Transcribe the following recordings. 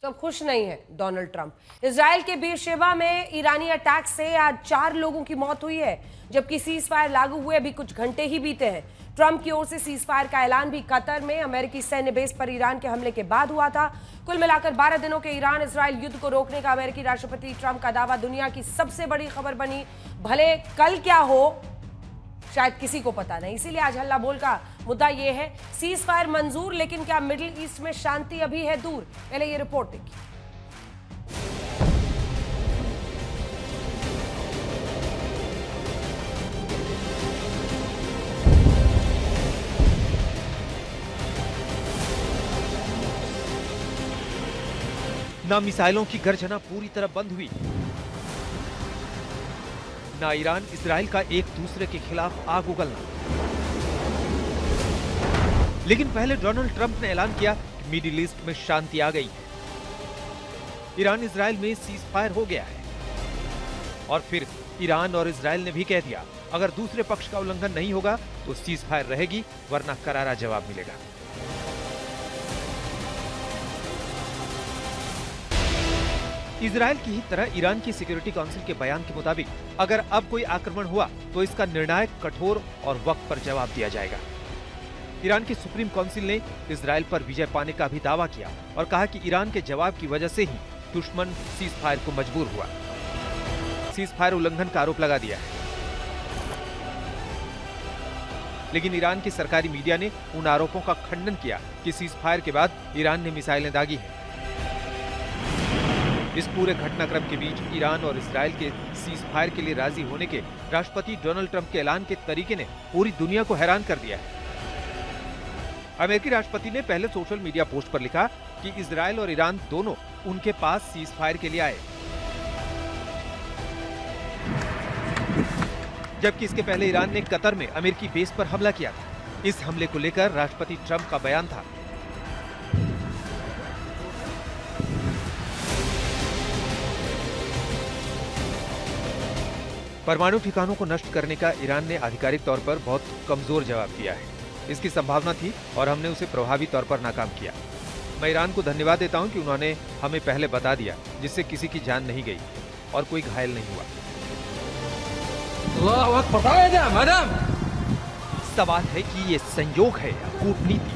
तो खुश नहीं है डोनाल्ड ट्रंप। इजराइल के बेरशेबा में ईरानी अटैक से आज 4 लोगों की मौत हुई है, जबकि सीज फायर लागू हुए अभी कुछ घंटे ही बीते हैं। ट्रंप की ओर से सीज फायर का ऐलान भी कतर में अमेरिकी सैन्य बेस पर ईरान के हमले के बाद हुआ था। कुल मिलाकर 12 दिनों के ईरान इजराइल युद्ध को रोकने का अमेरिकी राष्ट्रपति ट्रंप का दावा दुनिया की सबसे बड़ी खबर बनी। भले कल क्या हो शायद किसी को पता नहीं, इसीलिए आज हल्ला बोल का मुद्दा यह है, सीज फायर मंजूर, लेकिन क्या मिडिल ईस्ट में शांति अभी है दूर? पहले ये रिपोर्ट देखिए। ना मिसाइलों की गर्जना पूरी तरह बंद हुई, ना ईरान इजराइल का एक दूसरे के खिलाफ आग उगलना। लेकिन पहले डोनाल्ड ट्रंप ने ऐलान किया कि मिडिल ईस्ट में शांति आ गई है, ईरान इजराइल में सीज फायर हो गया है। और फिर ईरान और इजराइल ने भी कह दिया, अगर दूसरे पक्ष का उल्लंघन नहीं होगा तो सीज फायर रहेगी, वरना करारा जवाब मिलेगा। इजराइल की ही तरह ईरान की सिक्योरिटी काउंसिल के बयान के मुताबिक अगर अब कोई आक्रमण हुआ तो इसका निर्णायक, कठोर और वक्त पर जवाब दिया जाएगा। ईरान की सुप्रीम काउंसिल ने इजराइल पर विजय पाने का भी दावा किया और कहा कि ईरान के जवाब की वजह से ही दुश्मन सीज फायर को मजबूर हुआ। सीज फायर उल्लंघन का आरोप लगा दिया है, लेकिन ईरान की सरकारी मीडिया ने उन आरोपों का खंडन किया कि सीज फायर के बाद ईरान ने मिसाइलें दागी हैं। इस पूरे घटनाक्रम के बीच ईरान और इजराइल के सीज फायर के लिए राजी होने के राष्ट्रपति डोनाल्ड ट्रंप के ऐलान के तरीके ने पूरी दुनिया को हैरान कर दिया है। अमेरिकी राष्ट्रपति ने पहले सोशल मीडिया पोस्ट पर लिखा कि इजराइल और ईरान दोनों उनके पास सीज फायर के लिए आए, जबकि इसके पहले ईरान ने कतर में अमेरिकी बेस पर हमला किया था। इस हमले को लेकर राष्ट्रपति ट्रंप का बयान था, परमाणु ठिकानों को नष्ट करने का ईरान ने आधिकारिक तौर पर बहुत कमजोर जवाब दिया है। इसकी संभावना थी और हमने उसे प्रभावी तौर पर नाकाम किया। मैं ईरान को धन्यवाद देता हूं कि उन्होंने हमें पहले बता दिया, जिससे किसी की जान नहीं गई और कोई घायल नहीं हुआ। सवाल है कि ये संयोग है या कूटनीति।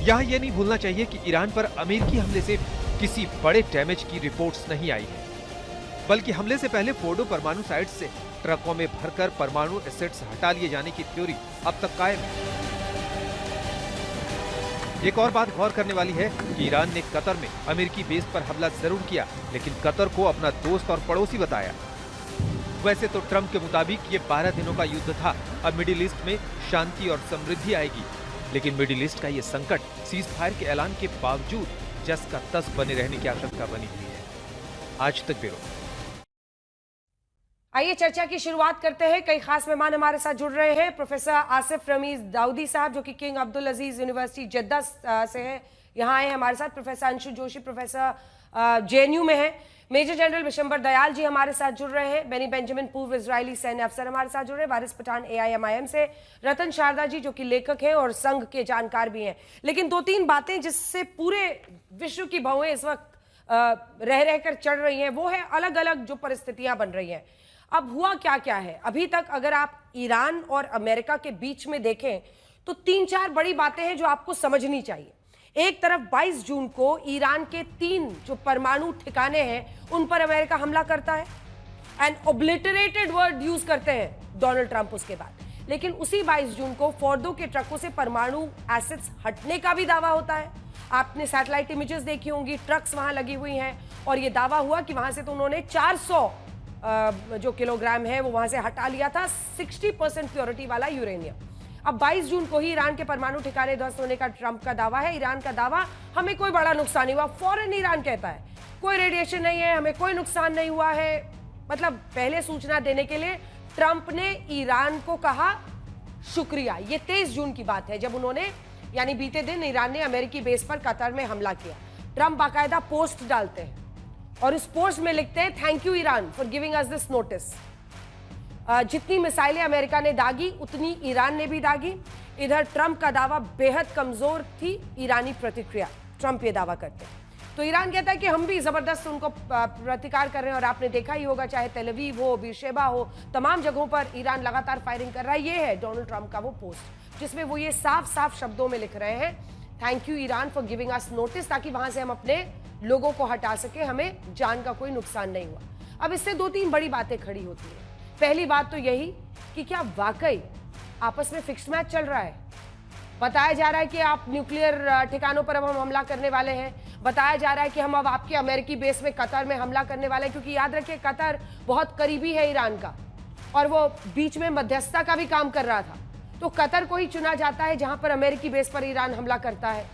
यहां यह नहीं भूलना चाहिए कि ईरान पर अमेरिकी हमले से किसी बड़े डैमेज की रिपोर्ट्स नहीं आई है, बल्कि हमले से पहले फोर्डो परमाणु साइट से ट्रकों में भरकर परमाणु एसेट्स हटा लिए जाने की थ्योरी अब तक कायम है। एक और बात गौर करने वाली है कि ईरान ने कतर में अमेरिकी बेस पर हमला जरूर किया, लेकिन कतर को अपना दोस्त और पड़ोसी बताया। वैसे तो ट्रंप के मुताबिक ये 12 दिनों का युद्ध था, अब मिडिल ईस्ट में शांति और समृद्धि आएगी। लेकिन मिडिल ईस्ट का ये संकट सीज फायर के ऐलान के बावजूद जस का तस बने रहने की आशंका बनी हुई है। आज तक ब्यूरो। आइए चर्चा की शुरुआत करते हैं। कई खास मेहमान हमारे साथ जुड़ रहे हैं। प्रोफेसर आसिफ रमीज दाऊदी साहब, जो कि किंग अब्दुल अजीज यूनिवर्सिटी जद्दा से हैं, यहाँ आए हैं हमारे साथ। Professor Anshu Joshi, professor JNU में है। मेजर जनरल विशंबर दयाल जी हमारे साथ जुड़ रहे हैं। बेनी बेंजामिन, पूर्व इजरायली सैन्य अफसर हमारे साथ जुड़ रहे हैं। वारिस पठान AIMIM से। रतन शारदा जी, जो कि लेखक हैं और संघ के जानकार भी हैं। लेकिन 2-3 बातें जिससे पूरे विश्व की भौएं इस वक्त रह रहकर चढ़ रही हैं, वो है अलग अलग जो परिस्थितियां बन रही हैं। अब हुआ क्या क्या है अभी तक, अगर आप ईरान और अमेरिका के बीच में देखें तो 3-4 बड़ी बातें हैं जो आपको समझनी चाहिए। एक तरफ 22 जून को ईरान के 3 जो परमाणु ठिकाने हैं उन पर अमेरिका हमला करता है, एंड ओब्लिटरेटेड वर्ड यूज करते हैं डोनाल्ड ट्रंप उसके बाद। लेकिन उसी 22 जून को फोर्डो के ट्रकों से परमाणु एसेट्स हटने का भी दावा होता है। आपने सैटेलाइट इमेजेस देखी होंगी, ट्रक्स वहां लगी हुई हैं, और यह दावा हुआ कि वहां से तो उन्होंने 400 जो किलोग्राम है वो वहां से हटा लिया था, 60% प्योरिटी वाला यूरेनियम। अब 22 जून को ही ईरान के परमाणु ठिकाने ध्वस्त होने का ट्रंप का दावा है। ईरान का दावा, हमें कोई बड़ा नुकसान नहीं हुआ। फौरन ईरान कहता है कोई रेडिएशन नहीं है, हमें कोई नुकसान नहीं हुआ है। मतलब पहले सूचना देने के लिए ट्रंप ने ईरान को कहा शुक्रिया। ये 23 जून की बात है, जब उन्होंने, यानी बीते दिन ईरान ने अमेरिकी बेस पर कतर में हमला किया। ट्रंप बाकायदा पोस्ट डालते हैं और इस पोस्ट में लिखते हैं, thank you Iran for giving us this notice. जितनी मिसाइलें अमेरिका ने दागी उतनी ईरान ने भी दागी। इधर ट्रंप का दावा बेहद कमजोर थी ईरानी प्रतिक्रिया, ट्रंप ये दावा करते हैं। तो ईरान कहता है कि हम भी जबरदस्त उनको प्रतिकार कर रहे हैं, और आपने देखा ही होगा चाहे तेल अवीव हो, बीरशेबा हो, तमाम जगहों पर ईरान लगातार फायरिंग कर रहा है। ये है डोनाल्ड ट्रंप का वो पोस्ट जिसमें वो ये साफ साफ शब्दों में लिख रहे हैं, thank you Iran for giving us notice, ताकि वहां से हम अपने लोगों को हटा सके, हमें जान का कोई नुकसान नहीं हुआ। अब इससे दो तीन बड़ी बातें खड़ी होती हैं। पहली बात तो यही कि क्या वाकई आपस में फिक्स्ड मैच चल रहा है। बताया जा रहा है कि आप न्यूक्लियर ठिकानों पर अब हम हमला करने वाले हैं। बताया जा रहा है कि हम अब आपके अमेरिकी बेस में कतर में हमला करने वाले हैं, क्योंकि याद रखिए कतर बहुत करीबी है ईरान का, और वो बीच में मध्यस्थता का भी काम कर रहा था। तो कतर को ही चुना जाता है जहां पर अमेरिकी बेस पर ईरान हमला करता है।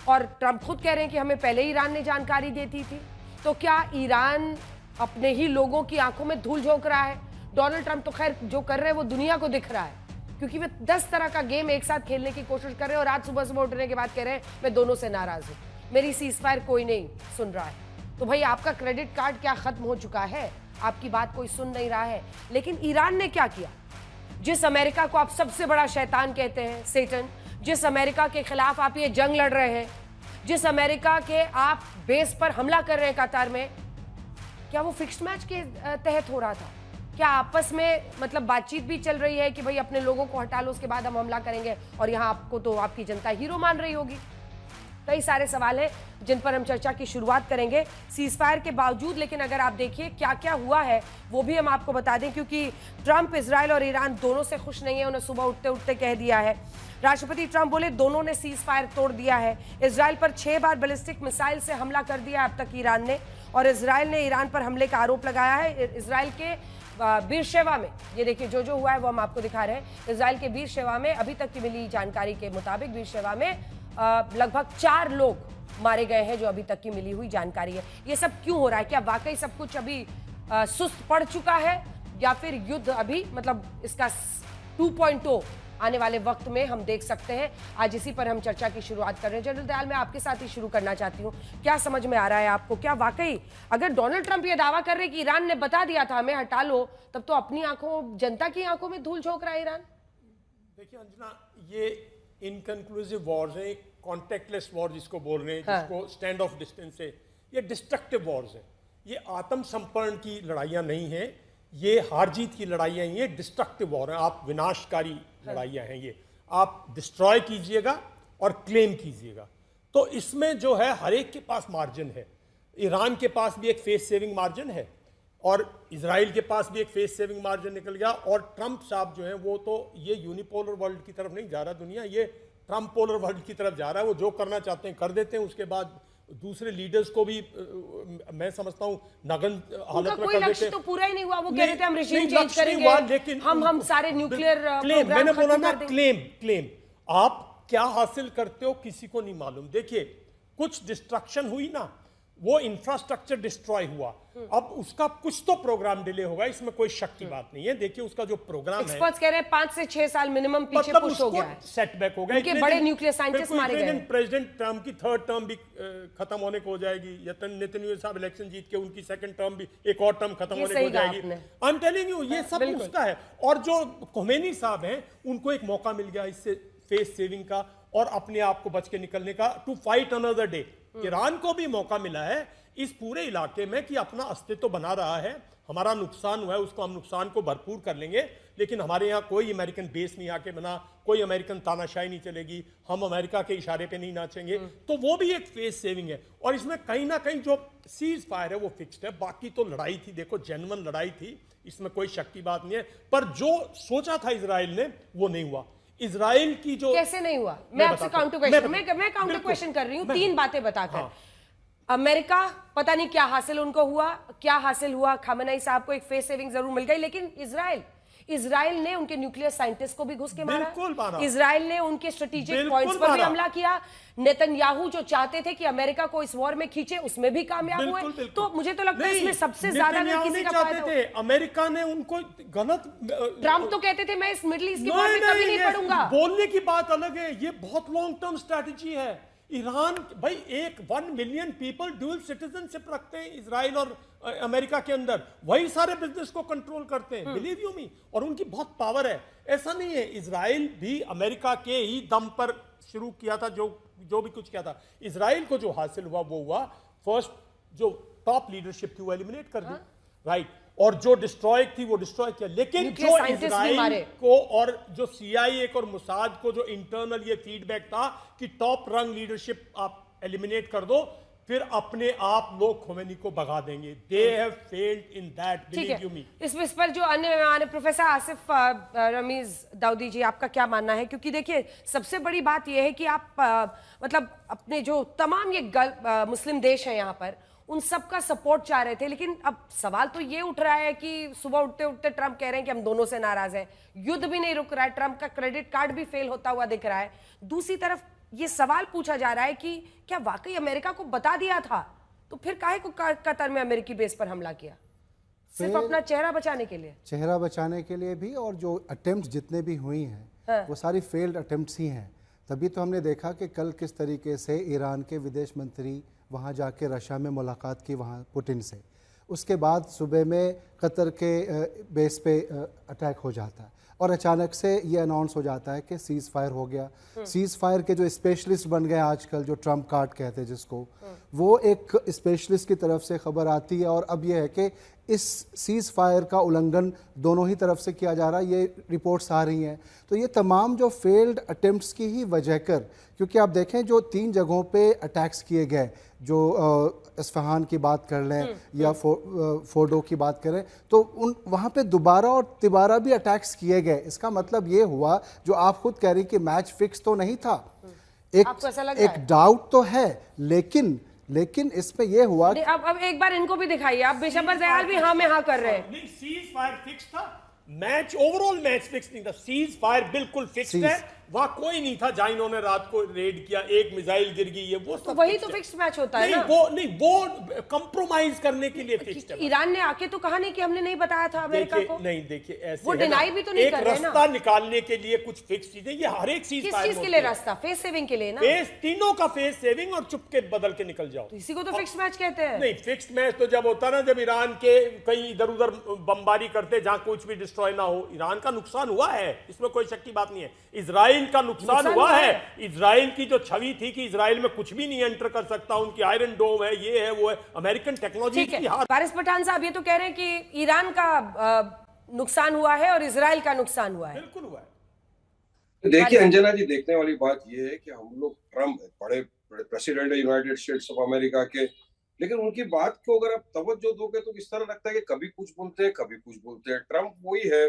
और ट्रंप खुद कह रहे हैं कि हमें पहले ही ईरान ने जानकारी देती थी। तो क्या ईरान अपने ही लोगों की आंखों में धूल झोंक रहा है? डोनाल्ड ट्रंप तो खैर जो कर रहे हैं वो दुनिया को दिख रहा है, क्योंकि वे 10 तरह का गेम एक साथ खेलने की कोशिश कर रहे हैं, और आज सुबह सुबह उठने के बाद कह रहे हैं मैं दोनों से नाराज हूं, मेरी सीजफायर कोई नहीं सुन रहा है। तो भाई आपका क्रेडिट कार्ड क्या खत्म हो चुका है? आपकी बात कोई सुन नहीं रहा है। लेकिन ईरान ने क्या किया? जिस अमेरिका को आप सबसे बड़ा शैतान कहते हैं, सेटन, जिस अमेरिका के खिलाफ आप ये जंग लड़ रहे हैं, जिस अमेरिका के आप बेस पर हमला कर रहे हैं कतार में, क्या वो फिक्स्ड मैच के तहत हो रहा था? क्या आपस में मतलब बातचीत भी चल रही है कि भाई अपने लोगों को हटा लो, उसके बाद हम हमला करेंगे, और यहाँ आपको तो आपकी जनता हीरो मान रही होगी? कई सारे सवाल हैं जिन पर हम चर्चा की शुरुआत करेंगे सीजफायर के बावजूद। लेकिन अगर आप देखिए क्या क्या हुआ है वो भी हम आपको बता दें, क्योंकि ट्रंप इजराइल और ईरान दोनों से खुश नहीं है। उन्हें सुबह उठते उठते कह दिया है, राष्ट्रपति ट्रंप बोले दोनों ने सीजफायर तोड़ दिया है। इजराइल पर 6 बार बैलिस्टिक मिसाइल से हमला कर दिया अब तक ईरान ने, और इजराइल ने ईरान पर हमले का आरोप लगाया है। इजराइल के बीरशेबा में, ये देखिए जो हुआ है वो हम आपको दिखा रहे हैं। इजराइल के बीरशेबा में अभी तक की मिली जानकारी के मुताबिक बीरशेबा में लगभग 4 लोग मारे गए हैं, जो अभी तक की मिली हुई जानकारी है। ये सब क्यों हो रहा है? क्या वाकई सब कुछ अभी सुस्त पड़ चुका है, या फिर युद्ध अभी मतलब इसका 2.0 आने वाले वक्त में हम देख सकते हैं? आज इसी पर हम चर्चा की शुरुआत कर रहे हैं। जनरल दयाल, मैं आपके साथ ही शुरू करना चाहती हूँ। क्या समझ में आ रहा है आपको? क्या वाकई अगर डोनाल्ड ट्रंप ये दावा कर रहे कि ईरान ने बता दिया था हमें हटा लो, तब तो अपनी आंखों, जनता की आंखों में धूल झोंक रहा है ईरान? देखिए अंजना, ये इनकंक्लूसिव वॉर्स है, कॉन्टेक्टलेस वॉर जिसको बोल रहे हैं, जिसको स्टैंड ऑफ डिस्टेंस है, ये डिस्ट्रक्टिव वॉर्स है। ये आत्मसंपर्ण की लड़ाइयाँ नहीं है, ये हार जीत की लड़ाइयाँ, ये डिस्ट्रक्टिव वॉर है। आप विनाशकारी लड़ाइयाँ हैं, ये आप डिस्ट्रॉय कीजिएगा और क्लेम कीजिएगा। तो इसमें जो है हर एक के पास मार्जिन है। ईरान के पास भी एक फेस सेविंग मार्जिन है, और इजराइल के पास भी एक फेस सेविंग मार्जिन निकल गया। और ट्रंप साहब जो है वो तो ये यूनिपोलर वर्ल्ड की तरफ नहीं जा रहा दुनिया, ये ट्रंप पोलर वर्ल्ड की तरफ जा रहा है। वो जो करना चाहते हैं कर देते हैं, उसके बाद दूसरे लीडर्स को भी मैं समझता हूं नगन हालत में कर देते हैं। तो पूरा ही नहीं हुआ, वो कह रहे थे हम रिजीम चेंज करेंगे, लेकिन हम सारे न्यूक्लियर क्लेम, मैंने बोला ना क्लेम आप क्या हासिल करते हो किसी को नहीं मालूम। देखिए कुछ डिस्ट्रक्शन हुई ना, वो इंफ्रास्ट्रक्चर डिस्ट्रॉय हुआ, अब उसका कुछ तो प्रोग्राम डिले होगा, इसमें कोई शक की बात नहीं है। देखिए उसका जो प्रोग्राम है, एक्सपर्ट्स कह रहे हैं 5 से 6 साल मिनिमम पीछे मतलब पुश हो गया है, सेटबैक हो गया। उनके बड़े न्यूक्लियर साइंटिस्ट मारे गए। प्रेसिडेंट ट्रंप की 3rd टर्म भी खत्म होने को हो जाएगी, या नेतन्याहू साहब इलेक्शन जीत के उनकी 2nd टर्म भी, एक और टर्म खत्म होने को हो जाएगी। आई एम टेलिंग यू, ये सब उसका है। और जो खोमेनी साहब हैं उनको एक मौका मिल गया इससे फेस सेविंग का और अपने आप को बच के निकलने का, to fight another day. Iran को भी मौका मिला है इस पूरे इलाके में कि अपना अस्तित्व बना रहा है। हमारा नुकसान हुआ है, उसको हम नुकसान को भरपूर कर लेंगे, लेकिन हमारे यहाँ कोई अमेरिकन बेस नहीं आके बना, कोई अमेरिकन तानाशाही नहीं चलेगी, हम अमेरिका के इशारे पे नहीं नाचेंगे। तो वो भी एक फेस सेविंग है। और इसमें कहीं ना कहीं जो सीज फायर है वो फिक्स्ड है। बाकी तो लड़ाई थी, देखो जेन्युइन लड़ाई थी, इसमें कोई शक की बात नहीं है। पर जो सोचा था इजराइल ने वो नहीं हुआ। इजराइल की जो कैसे नहीं हुआ, मैं आपसे काउंटर क्वेश्चन, मैं काउंटर क्वेश्चन कर रही हूँ 3 बातें बताकर। अमेरिका पता नहीं क्या हासिल उनको हुआ, क्या हासिल हुआ, खामेनेई साहब को एक फेस सेविंग जरूर मिल गई, लेकिन इजराइल ने उनके न्यूक्लियर साइंटिस्ट को भी घुस के मारा, इजराइल ने उनके स्ट्रेटेजिक पॉइंट्स पर भी हमला किया। नेतन्याहू जो चाहते थे कि अमेरिका को इस वॉर में खींचे, उसमें भी कामयाब हुए। तो मुझे तो लगता है इसमें सबसे ज्यादा किसी का फायदा थे, अमेरिका ने उनको गलत। ट्रंप तो कहते थे मैं इस मिडिल ईस्ट की वॉर में कभी नहीं पढ़ूंगा। बोलने की बात अलग है, ये बहुत लॉन्ग टर्म स्ट्रैटेजी है। ईरान भाई 1 मिलियन पीपल ड्यूल सिटीजनशिप रखते हैं इजराइल और अमेरिका के अंदर, वही सारे बिजनेस को कंट्रोल करते हैं, बिलीव यू मी, और उनकी बहुत पावर है। ऐसा नहीं है, इजराइल भी अमेरिका के ही दम पर शुरू किया था, जो भी कुछ किया था। इजराइल को जो हासिल हुआ वो हुआ, फर्स्ट जो टॉप लीडरशिप थी वो एलिमिनेट कर दी, राइट, और जो डिस्ट्रॉय थी वो डिस्ट्रॉय किया। लेकिन जो इजराइल को और जो CIA और मुसाद को जो इंटरनल ये फीडबैक था कि टॉप रंग लीडरशिप आप एलिमिनेट कर दो, फिर अपने आप लोग खोमेनी को भगा देंगे। They have failed in that, believe you me. इस पर जो अन्य मेहमान है, प्रोफेसर आसिफ रमीज दाऊदी जी, आपका क्या मानना है? क्योंकि देखिए सबसे बड़ी बात यह है कि आप मतलब अपने जो तमाम ये मुस्लिम देश हैं यहाँ पर, उन सब का सपोर्ट चाह रहे थे, लेकिन अब सवाल तो ये उठ रहा है कि सुबह उठते उठते ट्रंप कह रहे हैं कि हम दोनों से नाराज हैं, युद्ध भी नहीं रुक रहा है, ट्रंप का क्रेडिट कार्ड भी फेल होता हुआ दिख रहा है। दूसरी तरफ ये सवाल पूछा जा रहा है कि क्या वाकई अमेरिका को बता दिया था, तो फिर काहे को कतर में अमेरिकी बेस पर हमला किया? सिर्फ अपना चेहरा बचाने के लिए? चेहरा बचाने के लिए भी, और जो अटेम्प्ट जितने भी हुई हैं वो सारी फेल्ड अटेम्प्ट्स ही हैं। तभी तो हमने देखा कि कल किस तरीके से ईरान के विदेश मंत्री वहाँ जाके रशिया में मुलाकात की वहाँ पुतिन से, उसके बाद सुबह में कतर के बेस पे अटैक हो जाता है और अचानक से ये अनाउंस हो जाता है कि सीज़ फायर हो गया। सीज़ फायर के जो स्पेशलिस्ट बन गए आजकल, जो ट्रम्प कार्ड कहते हैं जिसको, वो एक स्पेशलिस्ट की तरफ से खबर आती है और अब ये है कि इस सीज़ फायर का उल्लंघन दोनों ही तरफ से किया जा रहा है, ये रिपोर्ट्स आ रही हैं। तो ये तमाम जो फेल्ड अटेम्प्ट्स की ही वजह कर, क्योंकि आप देखें जो 3 जगहों पे अटैक्स किए गए, जो इस्फहान की बात कर लें या फोर्डो की बात करें, तो उन वहाँ पे दोबारा और तिबारा भी अटैक्स किए गए। इसका मतलब ये हुआ, जो आप खुद कह रही कि मैच फिक्स तो नहीं था, एक डाउट तो है, लेकिन इसमें यह हुआ। अब एक बार इनको भी दिखाइए, आप बिशंबर दयाल भी हाँ में हाँ कर रहे हैं। नहीं, सीज फायर फिक्स था, मैच ओवरऑल मैच फिक्स नहीं था, सीज फायर बिल्कुल फिक्स है। वहां कोई नहीं था जहां इन्होंने रात को रेड किया, एक मिसाइल गिर गई, ये वो तो वही तो फिक्स मैच होता है ना? वो कंप्रोमाइज करने के लिए फिक्स है। ईरान ने आके तो कहा नहीं कि हमने नहीं बताया था अमेरिका को। नहीं, देखिए ऐसे वो डिनाई भी तो नहीं कर रहे ना। रास्ता निकालने के लिए कुछ फिक्स चीजें, ये हर एक चीज किस चीज के लिए रास्ता? फेस सेविंग के लिए ना? फेस, तीनों का फेस सेविंग और चुपके बदल के निकल जाओ, तो इसी को तो फिक्स मैच कहते हैं। नहीं, फिक्स मैच तो जब होता ना, जब ईरान के कहीं इधर उधर बमबारी करते जहां कुछ भी डिस्ट्रॉय ना हो। ईरान का नुकसान हुआ है, इसमें कोई शक की बात नहीं है। इजराइल का नुकसान हुआ है। इजराइल की जो छवि थी कि इजराइल में कुछ भी नहीं एंटर कर सकता, उनकी आयरन डोम है, ये है वो है, अमेरिकन टेक्नोलॉजी की हार। वारिस पठान साहब ये तो कह रहे हैं कि ईरान का नुकसान हुआ है और इजराइल का नुकसान हुआ है। बिल्कुल हुआ है। देखिए अंजना जी, देखने वाली बात यह है कि हम लोग ट्रम्प बड़े प्रेसिडेंट है यूनाइटेड स्टेट्स ऑफ अमेरिका के, लेकिन उनकी बात को अगर आप तवज्जो दोगे तो इस तरह लगता है कि कभी कुछ बोलते हैं कभी कुछ बोलते हैं। ट्रम्प वही है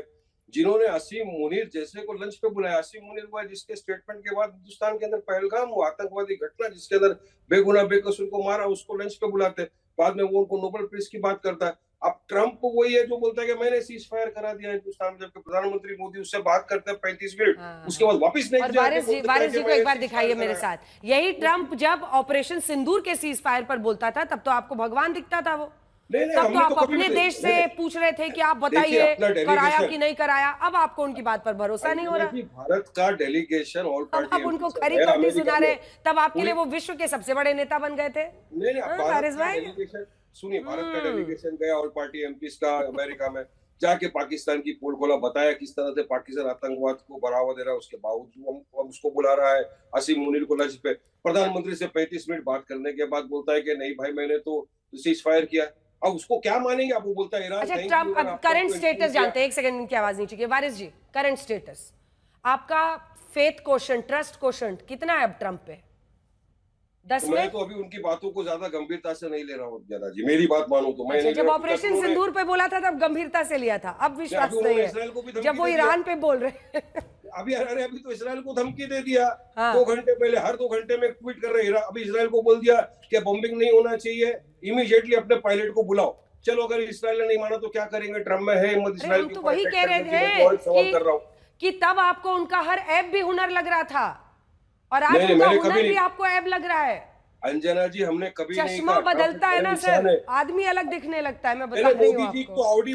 जिन्होंने असीम मुनीर जैसे को लंच पे बुलाया। असीम मुनीर हुआ जिसके स्टेटमेंट के बाद हिंदुस्तान के अंदर पहलगाम हुआ, आतंकवादी घटना जिसके अंदर बेगुनाह बेकसूर को मारा, उसको लंच पे बुलाते, बाद में वो उनको नोबेल प्राइज की बात करता है। अब ट्रम्प वही है जो बोलता है कि मैंने सीज फायर करा दिया हिंदुस्तान में, जबकि प्रधानमंत्री मोदी उससे बात करते हैं 35 मिनट, उसके बाद वापस नहीं जाते। वारिस जी को एक बार दिखाइए मेरे साथ, यही ट्रम्प जब ऑपरेशन सिंदूर के सीज फायर पर बोलता था तब तो आपको भगवान दिखता था वो। तब तो आप अपने देश से पूछ रहे थे कि आप बताइए कराया कि नहीं कराया, अब आपको उनकी बात पर भरोसा नहीं हो रहा। भारत का डेलीगेशन ऑल पार्टी, अब उनको खरी खोटी सुना रहे, तब आपके लिए वो विश्व के सबसे बड़े नेता बन गए थे। वारिस भाई सुनिए, भारत का डेलीगेशन गया ऑल पार्टी एमपीज का अमेरिका में, जाके पाकिस्तान की पोल खोला, बताया किस तरह से पाकिस्तान आतंकवाद को बढ़ावा दे रहा है। उसके बावजूद हम उसको बुला रहा है असीम मुनीर को लंच पे, प्रधानमंत्री से 35 मिनट बात करने के बाद बोलता है कि नहीं भाई मैंने तो सीज फायर किया। अब उसको क्या मानेंगे? आप वो बोलता है ईरान। अच्छा, ट्रम्प अब करंट स्टेटस जानते हैं, एक सेकंड इनकी आवाज नहीं चाहिए। वारिस जी, करंट स्टेटस आपका, फेथ क्वोशंट, ट्रस्ट क्वोशंट कितना है अब ट्रम्प पे? 10 में? मैं तो अभी उनकी बातों को ज्यादा गंभीरता से नहीं ले रहा हूँ ज्यादा जी, मेरी बात मानो तो। मैं जब ऑपरेशन सिंदूर पे बोला था तब गंभीरता से लिया था, अब विश्वास नहीं है जब वो ईरान पे बोल रहे हैं। अभी तो इसराइल को धमकी दे दिया। 2 घंटे पहले, हर 2 घंटे में ट्वीट कर रहे हैं। अभी इसराइल को बोल दिया कि बॉम्बिंग नहीं होना चाहिए, इमीडिएटली अपने पायलट को बुलाओ। चलो अगर इसराइल ने नहीं माना तो क्या करेंगे? ट्रम्प में है हिम्मत इसराइल की। तो वही कह रहे थे कि तब आपको उनका हर ऐप भी हुनर लग रहा था और आज उनका हुनर भी आपको ऐप लग रहा है। अंजना जी, हमने कभी नहीं चश्मा बदलता है ना सर, आदमी अलग दिखने लगता है। मैं बता रही हूं मोदी जी को हाउडी,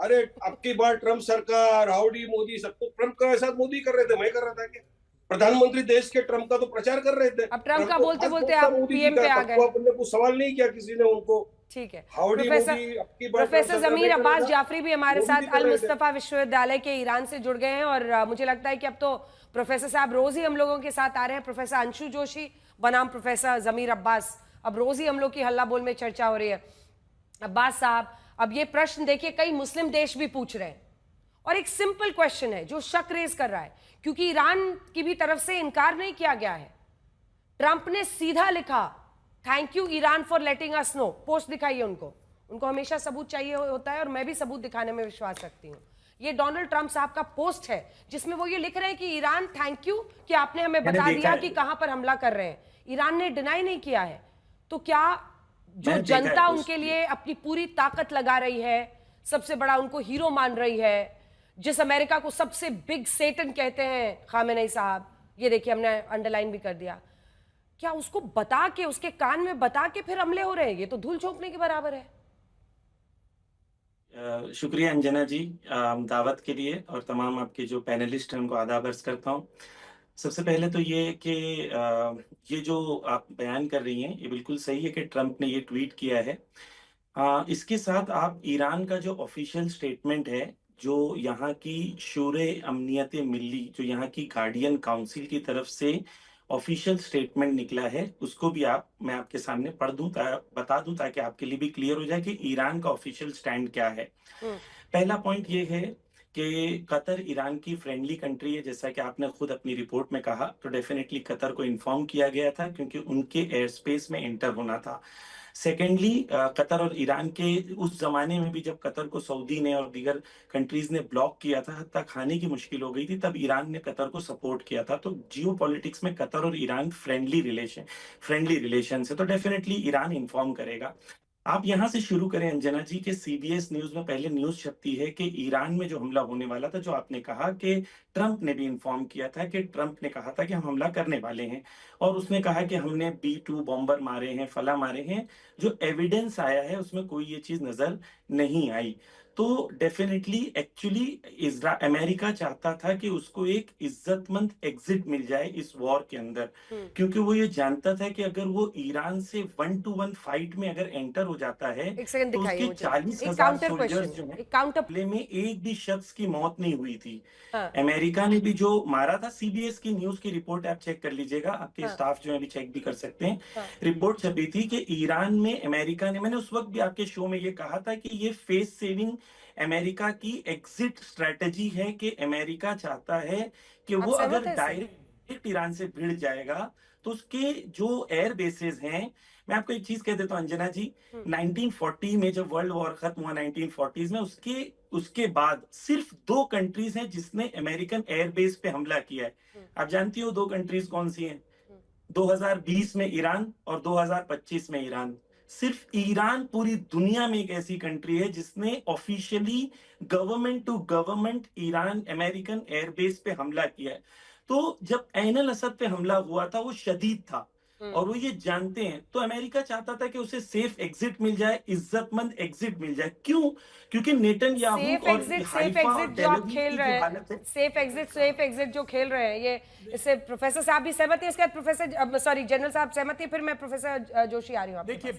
अरे अब की बार ट्रम्प सरकार, हाउडी मोदी, सब तो ट्रम्प का साथ मोदी कर रहे थे, मैं कर रहा था क्या? प्रधानमंत्री देश के ट्रम्प का तो प्रचार कर रहे थे। अब ट्रम्प का बोलते बोलते आप पीएम पे आ गए। आपने कुछ सवाल नहीं किया किसी ने उनको। ठीक है, प्रोफेसर जमीर अब्बास जाफरी भी हमारे साथ अल मुस्तफा विश्वविद्यालय के ईरान से जुड़ गए हैं और मुझे लगता है कि अब तो प्रोफेसर साहब रोज ही हम लोगों के साथ आ रहे हैं। प्रोफेसर अंशु जोशी बनाम प्रोफेसर जमीर अब्बास, अब रोज ही हम लोग की हल्ला बोल में चर्चा हो रही है। अब्बास साहब, अब ये प्रश्न देखिए कई मुस्लिम देश भी पूछ रहे हैं और एक सिंपल क्वेश्चन है जो शक रेज कर रहा है, क्योंकि ईरान की भी तरफ से इनकार नहीं किया गया है। ट्रंप ने सीधा लिखा thank you Iran for letting us know, post दिखाई है उनको हमेशा सबूत चाहिए होता है और मैं भी सबूत दिखाने में विश्वास रखती हूं। ये डोनाल्ड ट्रंप साहब का पोस्ट है जिसमें वो ये लिख रहे हैं कि ईरान थैंक यू कि आपने हमें बता दिया कि कहां पर हमला कर रहे हैं। ईरान ने डिनाई नहीं किया है। तो क्या जो जनता उनके लिए अपनी पूरी ताकत लगा रही है, सबसे बड़ा उनको हीरो मान रही है, जिस अमेरिका को सबसे बिग सेटन कहते हैं खामेनेई साहब, ये देखिए हमने अंडरलाइन भी कर दिया, क्या उसको बता के, उसके कान में बता के फिर हमले हो रहे हैं? ये तो धूल झोंकने के बराबर है। शुक्रिया अंजना जी दावत के लिए, और तमाम आपके जो पैनलिस्ट हैं उनको आदाब अर्ज करता हूँ। सबसे पहले तो ये कि ये जो आप बयान कर रही हैं ये बिल्कुल सही है कि ट्रंप ने ये ट्वीट किया है। इसके साथ आप ईरान का जो ऑफिशियल स्टेटमेंट है, जो यहाँ की शूरे अमनियत मिल्ली, जो यहाँ की गार्डियन काउंसिल की तरफ से ऑफिशियल स्टेटमेंट निकला है, उसको भी मैं आपके सामने पढ़ दूं, बता दूं, ताकि आपके लिए भी क्लियर हो जाए कि ईरान का ऑफिशियल स्टैंड क्या है। पहला पॉइंट ये है कि कतर ईरान की फ्रेंडली कंट्री है, जैसा कि आपने खुद अपनी रिपोर्ट में कहा, तो डेफिनेटली कतर को इन्फॉर्म किया गया था क्योंकि उनके एयर स्पेस में एंटर होना था। सेकेंडली, कतर और ईरान के उस जमाने में भी जब कतर को सऊदी ने और दीगर कंट्रीज ने ब्लॉक किया था, हत्ता खाने की मुश्किल हो गई थी, तब ईरान ने कतर को सपोर्ट किया था। तो जियो पॉलिटिक्स में कतर और ईरान फ्रेंडली रिलेशन है, तो डेफिनेटली ईरान इन्फॉर्म करेगा। आप यहाँ से शुरू करें अंजना जी के सीबीएस न्यूज में पहले न्यूज छपती है कि ईरान में जो हमला होने वाला था, जो आपने कहा कि ट्रंप ने भी इन्फॉर्म किया था कि ट्रंप ने कहा था कि हम हमला करने वाले हैं, और उसने कहा कि हमने B-2 बॉम्बर मारे हैं, फला मारे हैं। जो एविडेंस आया है उसमें कोई ये चीज नजर नहीं आई। तो डेफिनेटली एक्चुअली अमेरिका चाहता था कि उसको एक इज्जतमंद एग्जिट मिल जाए इस वॉर के अंदर, क्योंकि वो ये जानता था कि अगर वो ईरान से 1-to-1 फाइट में अगर एंटर हो जाता है तो उसके 40,000 सोल्जर्स जो है में एक भी शख्स की मौत नहीं हुई थी। अमेरिका ने भी जो मारा था, सीबीएस की न्यूज की रिपोर्ट आप चेक कर लीजिएगा, आपके स्टाफ जो है भी चेक भी कर सकते हैं। रिपोर्ट छपी थी कि ईरान में अमेरिका ने, मैंने उस वक्त भी आपके शो में ये कहा था कि ये फेस सेविंग अमेरिका की एग्जिट स्ट्रेटेजी है, कि अमेरिका चाहता है कि वो अगर डायरेक्ट ईरान से भिड़ जाएगा तो उसके जो एयर बेसेस हैं, मैं आपको एक चीज कह देता हूं अंजना जी, 1940 में जब वर्ल्ड वॉर खत्म हुआ 1940s में, उसके बाद सिर्फ 2 कंट्रीज हैं जिसने अमेरिकन एयरबेस पे हमला किया है। आप जानती हो 2 कंट्रीज कौन सी हैं? 2020 में ईरान और 2025 में ईरान। सिर्फ ईरान पूरी दुनिया में एक ऐसी कंट्री है जिसने officially government to government Iran American airbase पे हमला किया है। तो जब ऐन अल असद पे हमला हुआ था वो शदीद था और वो ये जानते हैं, तो अमेरिका चाहता था कि उसे सेफ एग्जिट मिल जाए, इज्जतमंद एग्जिट मिल जाए। क्यों? क्योंकि नेतन्याहू और सेफ एग्जिट जो आप खेल रहे हैं, सेफ एग्जिट जो खेल रहे हैं, ये इससे प्रोफेसर साहब भी सहमत है, इसके बाद प्रोफेसर जनरल साहब सहमत है, फिर मैं प्रोफेसर जोशी आ रही हूँ। देखिए,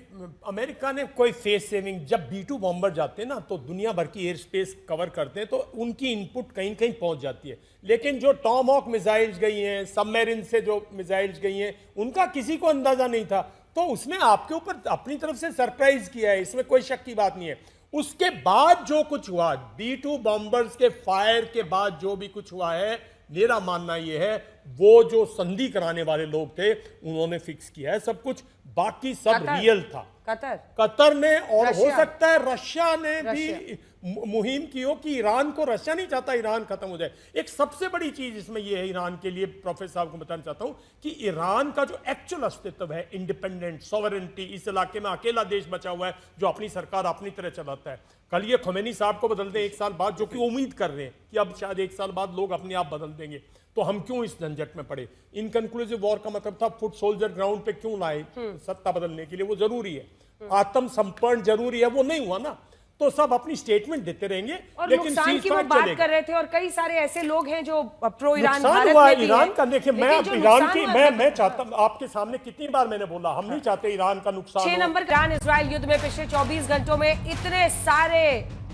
अमेरिका ने कोई फेस सेविंग, जब B-2 बॉम्बर जाते हैं ना तो दुनिया भर की एयर स्पेस कवर करते हैं, तो उनकी इनपुट कहीं कहीं पहुंच जाती है। लेकिन जो टॉमहॉक मिसाइल्स गई हैं, सबमरीन से जो मिसाइल्स गई हैं, उनका किसी को अंदाजा नहीं था, तो उसने आपके ऊपर अपनी तरफ से सरप्राइज किया है, इसमें कोई शक की बात नहीं है। उसके बाद जो कुछ हुआ, B-2 बॉम्बर्स के फायर के बाद जो भी कुछ हुआ है, मेरा मानना यह है वो जो संधि कराने वाले लोग थे उन्होंने फिक्स किया है सब कुछ, बाकी सब रियल था। कतर ने, और हो सकता है रशिया ने भी मुहिम की हो कि ईरान को, रशिया नहीं चाहता ईरान खत्म हो जाए। एक सबसे बड़ी चीज इसमें यह है ईरान के लिए, प्रोफेसर साहब को बताना चाहता हूं कि ईरान का जो एक्चुअल अस्तित्व है, इंडिपेंडेंट सॉवरेनिटी, इस इलाके में अकेला देश बचा हुआ है जो अपनी सरकार अपनी तरह चलाता है। कल ये खोमेनी साहब को बदल दें 1 साल बाद, जो कि उम्मीद कर रहे हैं कि अब शायद 1 साल बाद लोग अपने आप बदल देंगे, तो हम क्यों इस झंझट में पड़े? इनकंक्लूसिव वॉर का मतलब था फुट सोल्जर ग्राउंड पे क्यों लाए? सत्ता बदलने के लिए वो जरूरी है, आत्मसंपर्ण जरूरी है, वो नहीं हुआ ना। तो सब अपनी स्टेटमेंट देते रहेंगे, और लेकिन नुकसान की वो सीज़फायर बात चलेगा। कर रहे थे और कई सारे ऐसे लोग हैं जो प्रो ईरान नुकसान भारत हुआ में भी ईरान हैं। का। देखिए, मैं लेकिन जो ईरान नुकसान की हुआ मैं चाहता हूं, आपके सामने कितनी बार मैंने बोला, हम नहीं चाहते ईरान का नुकसान 6 हो। नंबर ईरान इजराइल युद्ध में पिछले 24 घंटों में इतने सारे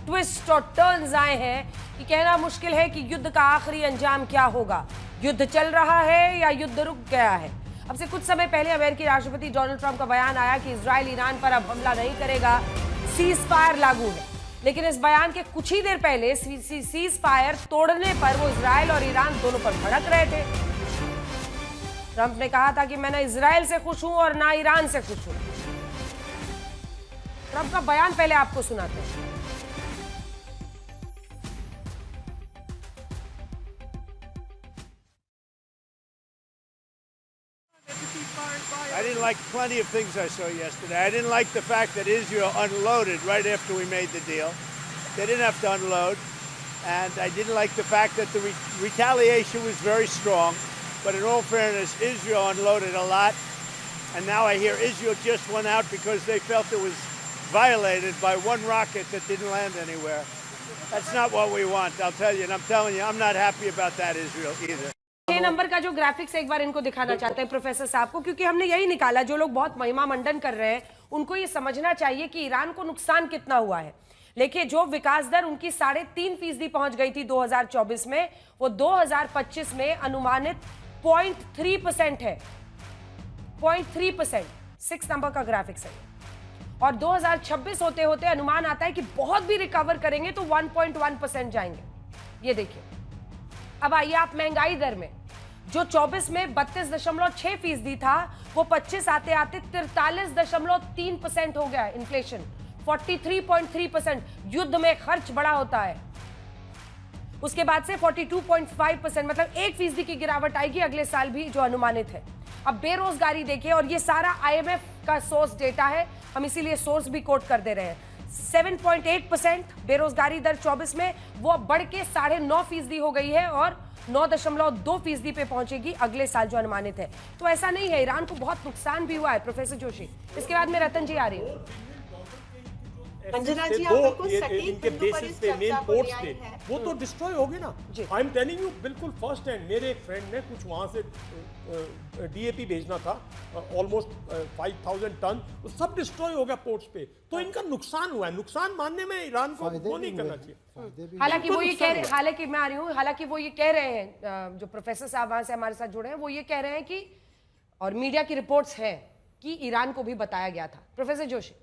ट्विस्ट और टर्न्स आए हैं कि कहना मुश्किल है कि युद्ध का आखिरी अंजाम क्या होगा। युद्ध चल रहा है या युद्ध रुक गया है। अब से कुछ समय पहले अमेरिकी राष्ट्रपति डोनाल्ड ट्रंप का बयान आया कि इजराइल ईरान पर अब हमला नहीं करेगा, सीज फायर लागू है। लेकिन इस बयान के कुछ ही देर पहले सीज फायर तोड़ने पर वो इजराइल और ईरान दोनों पर भड़क रहे थे। ट्रंप ने कहा था कि मैं ना इजराइल से खुश हूं और ना ईरान से खुश हूं। ट्रंप का बयान पहले आपको सुनाते हैं। I didn't like plenty of things I saw yesterday. I didn't like the fact that Israel unloaded right after we made the deal. They didn't have to unload. And I didn't like the fact that the retaliation was very strong. But in all fairness, Israel unloaded a lot. And now I hear Israel just went out because they felt it was violated by one rocket that didn't land anywhere. That's not what we want, I'll tell you. And I'm telling you, I'm not happy about that, Israel, either. 6 number का जो graphics एक बार इनको दिखाना चाहते हैं professor साहब को, क्योंकि हमने यही निकाला, जो लोग बहुत महिमा मंडन कर रहे हैं उनको ये समझना चाहिए कि ईरान को नुकसान कितना हुआ है। लेकिन जो विकास दर उनकी 3.5% पहुंच गई थी 2024 में, वो 2025 में अनुमानित 0.3% है। 0.3%, 6 नंबर का ग्राफिक्स है। और 2026 होते होते अनुमान आता है कि बहुत भी रिकवर करेंगे तो 1.1% जाएंगे। ये देखिए। अब आइए आप महंगाई दर में, जो 24 में 32.6% था, वो 25 आते आते 43.3% हो गया इन्फ्लेशन, 43.3%। युद्ध में खर्च बड़ा होता है। उसके बाद से 42.5%, मतलब 1% की गिरावट आएगी अगले साल भी, जो अनुमानित है। अब बेरोजगारी देखिए, और ये सारा IMF का सोर्स डेटा है, हम इसीलिए सोर्स भी कोट कर दे रहे हैं। 7.8% बेरोजगारी दर 24 में, वो बढ़ के 9.5% हो गई है और 9.2% पे पहुंचेगी अगले साल, जो अनुमानित है। तो ऐसा नहीं है, ईरान को बहुत नुकसान भी हुआ है प्रोफेसर जोशी। इसके बाद में रतन जी आ रही है। अंजना जी, इनके बेसिस पे मेन पोर्ट्स पे वो तो डिस्ट्रॉय हो गए ना। आई एम टेलिंग यू, बिल्कुल फर्स्ट हैंड। मेरे एक फ्रेंड ने कुछ वहां से DAP भेजना था, ऑलमोस्ट 5000 टन, वो सब डिस्ट्रॉय हो गया पोर्ट्स पे। तो इनका नुकसान हुआ है। नुकसान मानने में ईरान को वो नहीं करना चाहिए। हालांकि वो ये कह रहे हैं, हालांकि मैं आ रही हूँ, हालांकि वो ये कह रहे हैं, जो प्रोफेसर साहब वहां से हमारे साथ जुड़े हैं, वो ये कह रहे हैं कि, और मीडिया की रिपोर्ट्स हैं कि ईरान को भी बताया गया था। प्रोफेसर जोशी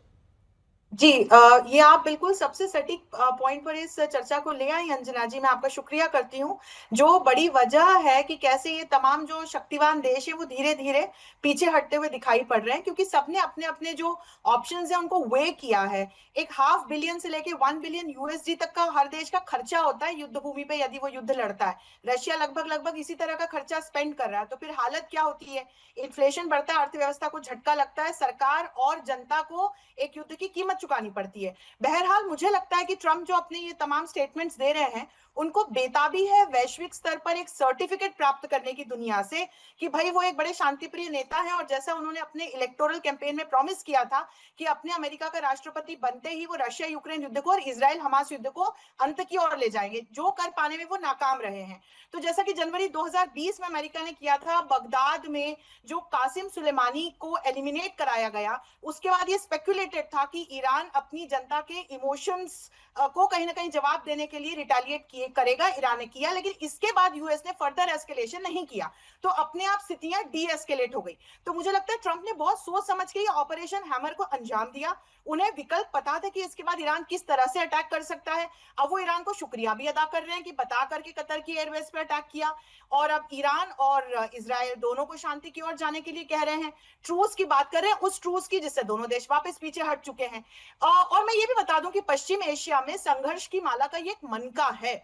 जी, ये आप बिल्कुल सबसे सटीक पॉइंट पर इस चर्चा को ले आई अंजना जी। मैं आपका शुक्रिया करती हूँ। जो बड़ी वजह है कि कैसे ये तमाम जो शक्तिवान देश है वो धीरे धीरे पीछे हटते हुए दिखाई पड़ रहे हैं, क्योंकि सबने अपने अपने जो ऑप्शंस है उनको वे किया है। एक $500 बिलियन से लेके $1 बिलियन USD तक का हर देश का खर्चा होता है युद्ध भूमि पे, यदि वो युद्ध लड़ता है। रशिया लगभग इसी तरह का खर्चा स्पेंड कर रहा है। तो फिर हालत क्या होती है? इन्फ्लेशन बढ़ता है, अर्थव्यवस्था को झटका लगता है, सरकार और जनता को एक युद्ध की कीमत चुकानी पड़ती है। बहरहाल मुझे लगता है कि ट्रंप जो अपने ये तमाम स्टेटमेंट्स दे रहे हैं, उनको बेताबी है वैश्विक स्तर पर एक सर्टिफिकेट प्राप्त करने की दुनिया से कि भाई वो एक बड़े शांतिप्रिय नेता है, और जैसा उन्होंने अपने इलेक्टोरल कैंपेन में प्रॉमिस किया था कि अपने अमेरिका का राष्ट्रपति बनते ही वो रशिया यूक्रेन युद्ध को और इजराइल हमास युद्ध को अंत की ओर ले जाएंगे, जो कर पाने में वो नाकाम रहे हैं। तो जैसा कि जनवरी 2020 में अमेरिका ने किया था, बगदाद में जो कासिम सुलेमानी को एलिमिनेट कराया गया, उसके बाद ये स्पेकुलेटेड था कि ईरान अपनी जनता के इमोशंस को कहीं ना कहीं जवाब देने के लिए रिटेलिएट करेगा। ईरान ने किया, लेकिन इसके बाद यूएस ने फर्दर एस्केलेशन नहीं किया, तो अपने आप स्थितियां डी एस्केलेट हो गई। तो मुझे लगता है ट्रंप ने बहुत सोच समझ के ऑपरेशन हैमर को अंजाम दिया। उन्हें विकल्प पता था कि इसके बाद ईरान किस तरह से अटैक कर सकता है। अब वो ईरान को शुक्रिया भी अदा कर रहे हैं कि बता करके कतर की एयरवेज पर अटैक किया, और अब ईरान और इजराइल दोनों को शांति की ओर जाने के लिए कह रहे हैं। ट्रूस की बात कर रहे हैं, उस ट्रूस की जिससे दोनों देश वापस पीछे हट चुके हैं। और मैं ये भी बता दूं कि पश्चिम एशिया में संघर्ष की माला का ये एक मनका है।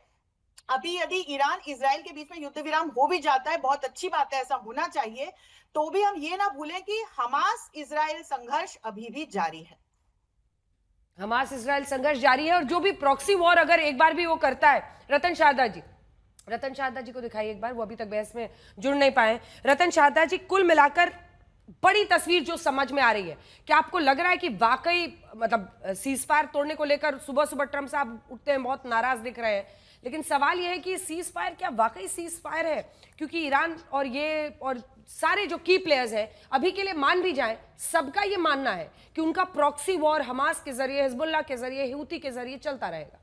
अभी यदि ईरान इजराइल के बीच में युद्ध विराम हो भी जाता है, बहुत अच्छी बात है, ऐसा होना चाहिए, तो भी हम ये ना भूलें कि हमास इजराइल संघर्ष अभी भी जारी है। हमास इजराइल संघर्ष जारी है, और जो भी प्रॉक्सी वॉर अगर एक बार भी वो करता है, रतन शारदा जी को दिखाइए एक बार, वो अभी तक बहस में जुड़ नहीं पाए। रतन शारदा जी, कुल मिलाकर बड़ी तस्वीर जो समझ में आ रही है, क्या आपको लग रहा है कि वाकई मतलब सीज फायर तोड़ने को लेकर सुबह सुबह ट्रंप साहब उठते हैं, बहुत नाराज दिख रहे हैं, लेकिन सवाल यह है कि सीज फायर क्या वाकई सीज फायर है? क्योंकि ईरान और सारे जो की प्लेयर्स हैं अभी के लिए मान भी जाएं, सबका ये मानना है कि उनका प्रॉक्सी वॉर हमास के जरिए, हिजबुल्लाह के जरिए, हूती के जरिए चलता रहेगा।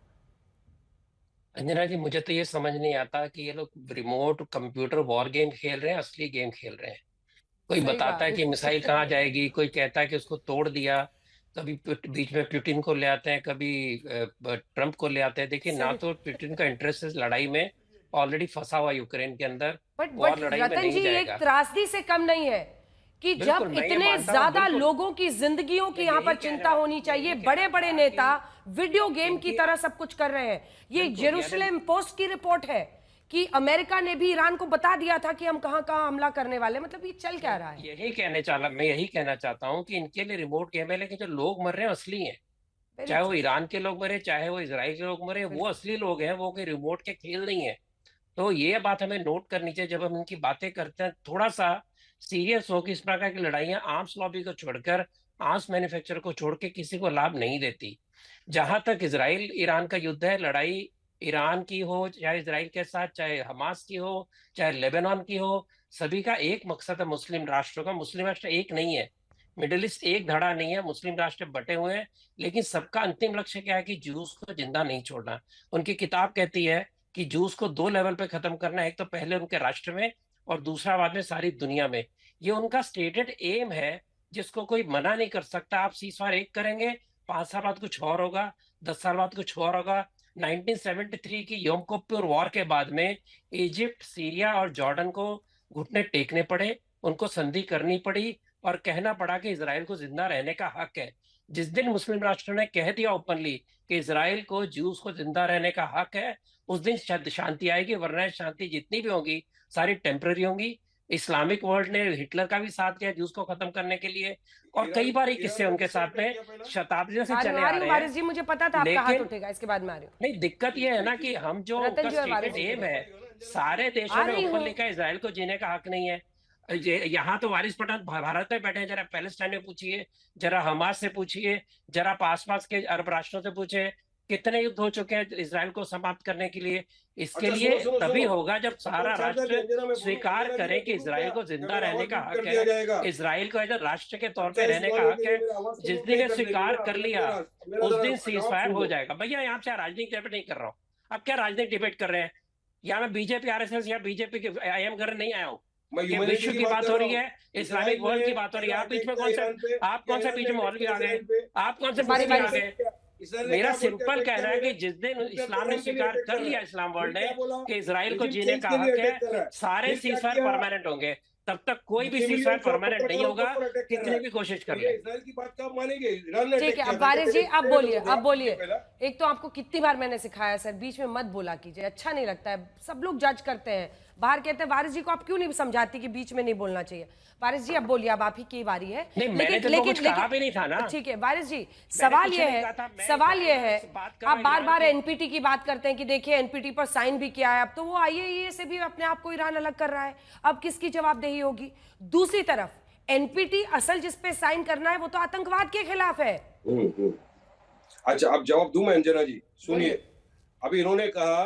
अंजना जी, मुझे तो ये समझ नहीं आता कि ये लोग रिमोट कंप्यूटर वॉर गेम खेल रहे हैं, असली गेम खेल रहे हैं। कोई बताता है कि मिसाइल कहाँ जाएगी, कोई कहता है कि उसको तोड़ दिया, कभी बीच में पुतिन को ले आते हैं, कभी ट्रंप को ले आते हैं। देखिए, ना तो पुतिन का इंटरेस्ट है लड़ाई में, ऑलरेडी फंसा हुआ यूक्रेन के अंदर, और लड़ाई में रतन नहीं जी, जाएगा। एक त्रासदी से कम नहीं है कि जब इतने ज्यादा लोगों की जिंदगियों की यहाँ पर चिंता होनी चाहिए, बड़े बड़े नेता वीडियो गेम की तरह सब कुछ कर रहे हैं। ये जेरूसलम पोस्ट की रिपोर्ट है कि अमेरिका ने भी ईरान को बता दिया था कि हम कहां कहां हमला करने वाले। मतलब ये चल क्या रहा है? मैं यही कहना चाहता हूँ कि इनके लिए रिमोट गेम है, लेकिन जो लोग मर रहे हैं असली हैं। चाहे वो ईरान के लोग मरे, चाहे वो इजराइल के लोग मरे, वो असली लोग हैं, वो कोई रिमोट के खेल नहीं है। तो ये बात हमें नोट करनी चाहिए जब हम इनकी बातें करते हैं। थोड़ा सा सीरियस हो कि इस प्रकार की लड़ाइयां आर्म्स लॉबी को छोड़कर, आर्म्स मैन्युफैक्चरर को छोड़ के किसी को लाभ नहीं देती। जहां तक इजराइल ईरान का युद्ध है, लड़ाई ईरान की हो, चाहे इजराइल के साथ, चाहे हमास की हो, चाहे लेबनान की हो, सभी का एक मकसद है मुस्लिम राष्ट्रों का। मुस्लिम राष्ट्र एक नहीं है, मिडिल ईस्ट एक धड़ा नहीं है, मुस्लिम राष्ट्र बटे हुए हैं, लेकिन सबका अंतिम लक्ष्य क्या है कि जूस को जिंदा नहीं छोड़ना। उनकी किताब कहती है कि जूस को 2 लेवल पे खत्म करना है, एक तो पहले उनके राष्ट्र में और दूसरा बाद में सारी दुनिया में। ये उनका स्टेटेड एम है जिसको कोई मना नहीं कर सकता। आप सीज़फायर एक करेंगे, 5 साल बाद कुछ और होगा, 10 साल बाद कुछ और होगा। 1973 की योम किप्पुर वॉर के बाद में इजिप्ट, सीरिया और जॉर्डन को घुटने टेकने पड़े, उनको संधि करनी पड़ी और कहना पड़ा कि इजराइल को जिंदा रहने का हक है। जिस दिन मुस्लिम राष्ट्रों ने कह दिया ओपनली कि इजराइल को, ज्यूज को जिंदा रहने का हक है, उस दिन शांति आएगी, वरना शांति जितनी भी होगी सारी टेम्पररी होंगी। इस्लामिक वर्ल्ड ने हिटलर का भी साथ दिया ज्यूज को खत्म करने के लिए, और कई बार ये किस्से उनके साथ में शताब्दियों से चले आ रहे हैं। जी, मुझे पता था आपका हाथ उठेगा, इसके बाद में आ रही हूं। नहीं, दिक्कत ये है ना कि हम जो स्टेटेड एम है, सारे देशों ने ऊपर लिखा है इजराइल को जीने का हक नहीं है। यहाँ तो वारिस पठान भारत में बैठे हैं, जरा पैलेस्टाइन में पूछिए, जरा हमास से पूछिए, जरा आसपास के अरब राष्ट्रों से पूछिए, कितने युद्ध हो चुके हैं इजराइल को समाप्त करने के लिए। इसके लिए तभी होगा जब सारा राष्ट्र स्वीकार करे कि इजराइल को जिंदा रहने का हक है, इजराइल को एज राष्ट्र के तौर पे रहने का हक है। जिस दिन स्वीकार कर लिया उस दिन सीज़फायर हो जाएगा। भैया, यहाँ से राजनीतिक डिबेट नहीं कर रहा हूँ। अब क्या राजनीतिक डिबेट कर रहे हैं? यहाँ मैं बीजेपी, आरएसएस या बीजेपी के IM करने नहीं आया हूँ। विश्व की बात हो रही है, इस्लामिक वर्ल्ड की बात हो रही है। आप बीच में कौन सा बीच में मौलवी आ गए? आप कौन से बारी आ गए? मेरा सिंपल कहना है कि जिस दिन इस्लाम ने स्वीकार कर लिया, इस्लाम वर्ल्ड ने, कि इजराइल को जीने का हक है, सारे सीज़फायर परमानेंट होंगे। तब तक कोई भी सीज़फायर परमानेंट नहीं होगा, कितने भी कोशिश कर ले। इजराइल की बात कब मानेंगे? ठीक है, अब वारिस जी आप बोलिए। एक तो आपको कितनी बार मैंने सिखाया सर, बीच में मत बोला कीजिए, अच्छा नहीं लगता है। सब लोग जज करते हैं, बाहर कहते हैं वारिस जी को आप क्यों नहीं समझाती कि बीच में नहीं बोलना चाहिए। वारिस जी अब बोलिए, अब आप ही की बारी है। लेकिन ठीक है वारिस जी, सवाल ये है आप बार बार एनपीटी की बात करते हैं कि देखिए एनपीटी पर साइन भी किया है, अब तो वो IAEA से भी अपने आप को ईरान अलग कर रहा है, अब किसकी जवाबदेही होगी? दूसरी तरफ एनपीटी असल जिस पे साइन करना है वो तो आतंकवाद के खिलाफ है। अच्छा, अब जवाब दूं मैं अंजना जी? सुनिए, अभी इन्होंने कहा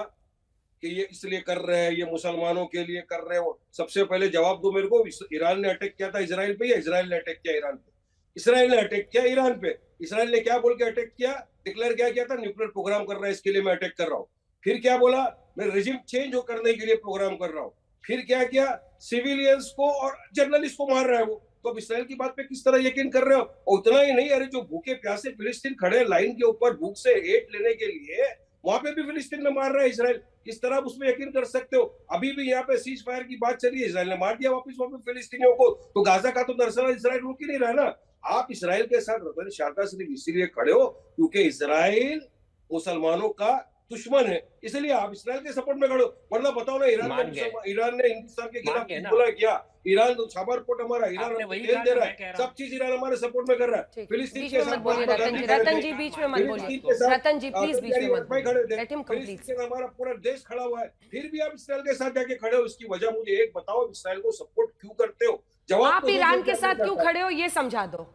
कि ये इसलिए कर रहे हैं, ये मुसलमानों के लिए कर रहे हो। सबसे पहले जवाब दो मेरे को, ईरान ने अटैक किया था इजराइल पे या इजराइल ने अटैक किया ईरान पे? इसराइल ने अटैक किया ईरान पे। इसराइल ने क्या बोल के अटैक किया, डिक्लेयर क्या किया था? न्यूक्लियर प्रोग्राम कर रहा है, इसके लिए मैं अटैक कर रहा हूँ। फिर क्या बोला? मैं रिजिम चेंज करने के लिए प्रोग्राम कर रहा हूँ। फिर क्या किया? सिविलियंस को और जर्नलिस्ट को मार रहा है वो। तो अब इसराइल की बात पे किस तरह यकीन कर रहे हो? और उतना ही नहीं, अरे जो भूखे प्यासे फिलिस्तीन खड़े लाइन के ऊपर भूख से एट लेने के लिए, वहां पे भी फिलिस्तीन में मार रहा है इसराइल। किस तरह आप उसमें यकीन कर सकते हो? अभी भी यहाँ पे सीज फायर की बात चली है, इसराइल ने मार दिया वापस वहां पे फिलिस्तीनियों को। तो गाजा का तो दरअसल इसराइल रुक ही नहीं रहा ना। आप इसराइल के साथ रतन शारदा सिर्फ इसीलिए खड़े हो क्योंकि इसराइल मुसलमानों का दुश्मन है, इसलिए आप इसराइल के सपोर्ट में खड़े हो। वरना बताओ ना, ईरान ने हिंदुस्तान के खिलाफ बोला क्या? ईरान तो छाबर पोर्ट हमारा, ईरान तेल दे रहा है, सब चीज ईरान हमारे सपोर्ट में कर रहा है। फिलिस्तीन के साथ रतन जी बीच में मत बोलिए, रतन जी प्लीज बीच में मत बोलिए, लेट हिम कंप्लीट। हमारा पूरा देश खड़ा हुआ है, फिर भी आप इसराइल के साथ जाके खड़े हो। इसकी वजह मुझे एक बताओ, इसराइल को सपोर्ट क्यों करते हो? जवाब आप तो दो, ईरान जो के क्या साथ करना क्यों चाहता है। खड़े हो ये समझा दो।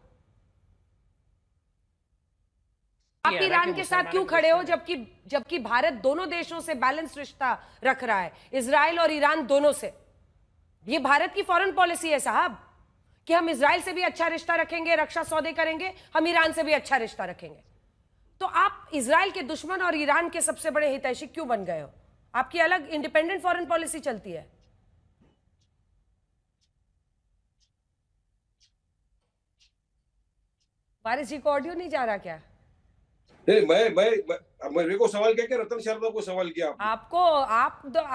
आप ये है ना ईरान कि के साथ मुसलमानों क्यों के खड़े हो दुश्मन है। जबकि जबकि भारत दोनों देशों से बैलेंस रिश्ता रख रहा है, इजराइल और ईरान दोनों से। ये भारत की फॉरेन पॉलिसी है साहब कि हम इजराइल से भी अच्छा रिश्ता रखेंगे, रक्षा सौदे करेंगे, हम ईरान से भी अच्छा रिश्ता रखेंगे। तो आप इजराइल के दुश्मन और ईरान के सबसे बड़े हितैषी क्यों बन गए हो? आपकी अलग इंडिपेंडेंट फॉरेन पॉलिसी चलती है। वारिस जी को ऑडियो नहीं जा रहा क्या? नहीं, मैं मेरे को सवाल क्या रतन शर्मा को सवाल किया आपने? आपको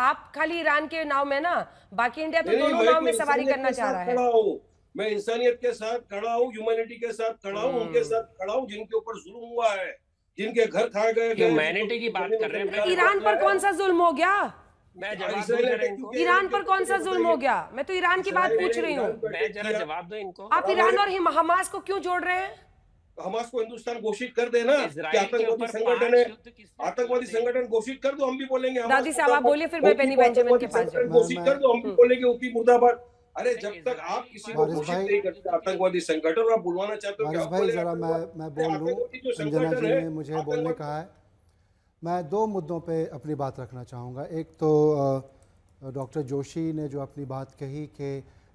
आप खाली ईरान के नाव में ना, बाकी इंडिया तो नहीं, दोनों मैं नाव तो में सवारी इंसानियत करना के चाह साथ रहा खड़ा है। हूँ। मैं इंसानियत के साथ खड़ा हूँ, ह्यूमैनिटी के साथ खड़ा हूँ, उनके साथ खड़ा हूँ जिनके ऊपर जुल्म हुआ है, जिनके घर खाए गए, ह्यूमैनिटी की बात कर रहे हैं। ईरान पर कौन सा जुल्म हो गया? मैं जवाब दूं जरा इनको। ईरान पर कौन सा जुल्म हो गया? मैं तो ईरान की बात पूछ रही हूँ। मैं जरा जवाब दूं इनको। आप ईरान और हमास को क्यों जोड़ रहे हैं? हमास को हिंदुस्तान घोषित कर देना कि इजराइल के आतंकवादी ऊपर संगठन 5 है, युद्ध किसने आतंकवादी किए थे? संगठन घोषित कर दो, हम भी बोलेंगे हमास दादी साहब आप मुर्दाबाद। बोलिए, फिर मैं बेनी बेंजामिन के पास संगठन जाऊंगी। घोषित कर दो, हम भी बोलेंगे उकी मुर्दाबाद। अरे जब तक आप किसी को वारिस घोषित भाई- नहीं करते आतंकवादी संगठन और आप बुलवाना चाहते हो कि वारिस हम भाई बोले ज़रा आतंकवाद- मैं बोल लूँ। आतंकवादी जो अंजना संगठन जी है, ने मुझे बोलने आतंकवादी- कहा है। मैं दो मुद्दों पे अपनी बात रखना चाहूँगा। एक तो डॉक्टर जोशी ने जो अपनी बात कही कि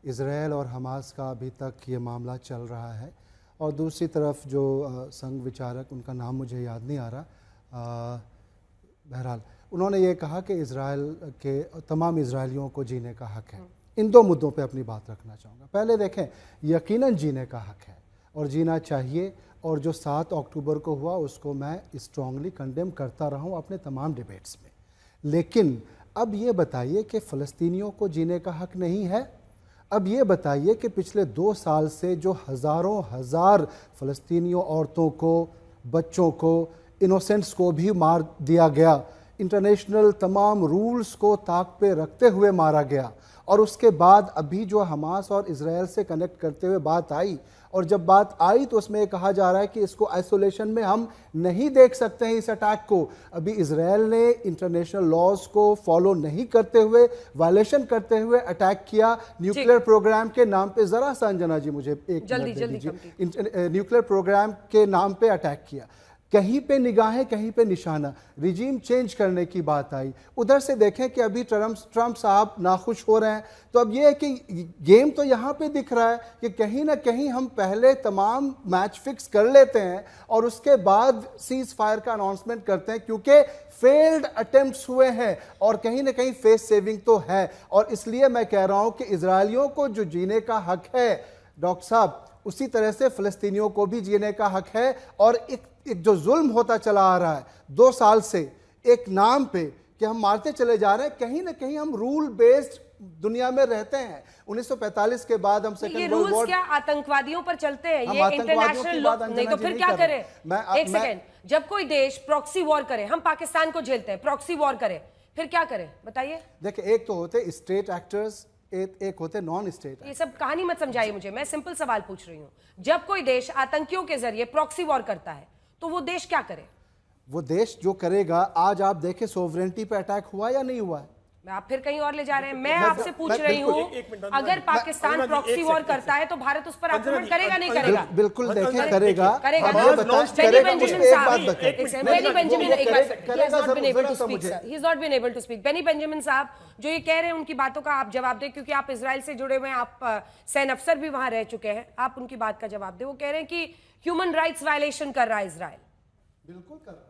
इज़राइल और हमास का अभी तक ये मामला चल रहा है, और दूसरी तरफ जो संघ विचारक, उनका नाम मुझे याद नहीं आ रहा, बहरहाल उन्होंने ये कहा कि इज़राइल के तमाम इज़राइलियों को जीने का हक है। इन दो मुद्दों पे अपनी बात रखना चाहूँगा। पहले देखें, यकीनन जीने का हक है और जीना चाहिए, और जो 7 अक्टूबर को हुआ उसको मैं स्ट्रांगली कंडेम करता रहा हूँ अपने तमाम डिबेट्स में। लेकिन अब ये बताइए कि फ़लस्तीनियों को जीने का हक नहीं है? अब ये बताइए कि पिछले 2 साल से जो हज़ारों हज़ार फ़लस्तीनियों औरतों को, बच्चों को, इनोसेंट्स को भी मार दिया गया, इंटरनेशनल तमाम रूल्स को ताक पे रखते हुए मारा गया, और उसके बाद अभी जो हमास और इज़राइल से कनेक्ट करते हुए बात आई, और जब बात आई तो उसमें कहा जा रहा है कि इसको आइसोलेशन में हम नहीं देख सकते हैं इस अटैक को। अभी इज़राइल ने इंटरनेशनल लॉज को फॉलो नहीं करते हुए, वायलेशन करते हुए अटैक किया न्यूक्लियर प्रोग्राम के नाम पे। ज़रा सा अंजना जी मुझे एक मिनट दे दीजिए। न्यूक्लियर प्रोग्राम के नाम पे अटैक किया, कहीं पे निगाहें कहीं पे निशाना, रिजीम चेंज करने की बात आई। उधर से देखें कि अभी ट्रंप साहब नाखुश हो रहे हैं, तो अब ये है कि गेम तो यहाँ पे दिख रहा है कि कहीं ना कहीं हम पहले तमाम मैच फिक्स कर लेते हैं और उसके बाद सीज फायर का अनाउंसमेंट करते हैं, क्योंकि फेल्ड अटेम्प्ट्स हुए हैं और कहीं ना कहीं फेस सेविंग तो है। और इसलिए मैं कह रहा हूँ कि इजरायलियों को जो जीने का हक है डॉक्टर साहब, उसी तरह से फ़लस्तीनियों को भी जीने का हक है। और एक जो जुल्म होता चला आ रहा है 2 साल से, एक नाम पे कि हम मारते चले जा रहे हैं, कहीं ना कहीं हम रूल बेस्ड दुनिया में रहते हैं। 1945 के बाद हम सेकंड वर्ल्ड वॉर, क्या आतंकवादियों पर चलते हैं? हम ये आतंकवादियों इंटरनेशनल की लॉ बात नहीं तो अंजना फिर जी क्या नहीं कर रहे। करें? एक सेकेंड, जब कोई देश प्रॉक्सी वॉर करे, हम पाकिस्तान को झेलते हैं, प्रॉक्सी वॉर करे, फिर क्या करें बताइए? देखिए, एक तो होते स्टेट एक्टर्स, एक होते नॉन स्टेट। ये सब कहानी मत समझाइए मुझे, मैं सिंपल सवाल पूछ रही हूँ। जब कोई देश आतंकियों के जरिए प्रॉक्सी वॉर करता है तो वो देश क्या करे? वो देश जो करेगा, आज आप देखें सोवरेनिटी पे अटैक हुआ या नहीं हुआ है? आप फिर कहीं और ले जा रहे हैं। मैं आपसे पूछ रही हूँ, अगर पाकिस्तान प्रॉक्सी वॉर करता है तो भारत उस पर आक्रमण करेगा नहीं करेगा? बिल्कुल देखें, करेगा। करेगा बेनी बेंजामिन साहब जो ये कह रहे हैं, उनकी बातों का आप जवाब दें, क्योंकि आप इजराइल से जुड़े हुए हैं, आप सैन्य अफसर भी वहां रह चुके हैं, आप उनकी बात का जवाब दें। वो कह रहे हैं कि ह्यूमन राइट्स वायलेशन कर रहा है इजराइल। बिल्कुल कर रहा है।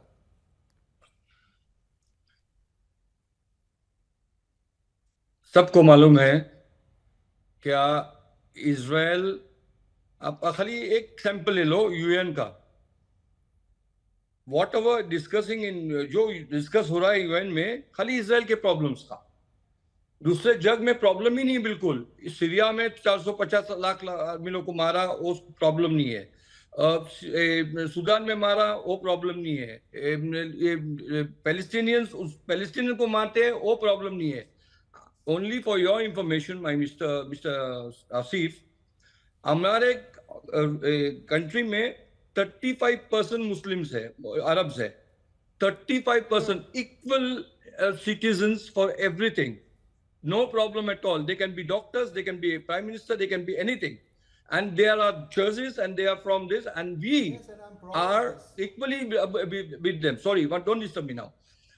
सबको मालूम है क्या इजराइल, आप खाली एक सैंपल ले लो यूएन का, वॉट एवर डिस्कसिंग इन, जो डिस्कस हो रहा है यूएन में, खाली इजराइल के प्रॉब्लम्स का, दूसरे जग में प्रॉब्लम ही नहीं। बिल्कुल सीरिया में 450 लाख आदमियों को मारा, वो प्रॉब्लम नहीं है। सूडान में मारा, वो प्रॉब्लम नहीं है। पैलेस्टीनियन को मारते हैं, वो प्रॉब्लम नहीं है। Only for your information, my Mr. Asif, हमारे कंट्री में 35% मुस्लिम्स है, अरब्स है, 35% equal citizens for everything. No problem at all. They can be doctors, they can be a prime minister, they can be anything. And there are churches and they are from this, and we are equally with them. Sorry, don't disturb me now.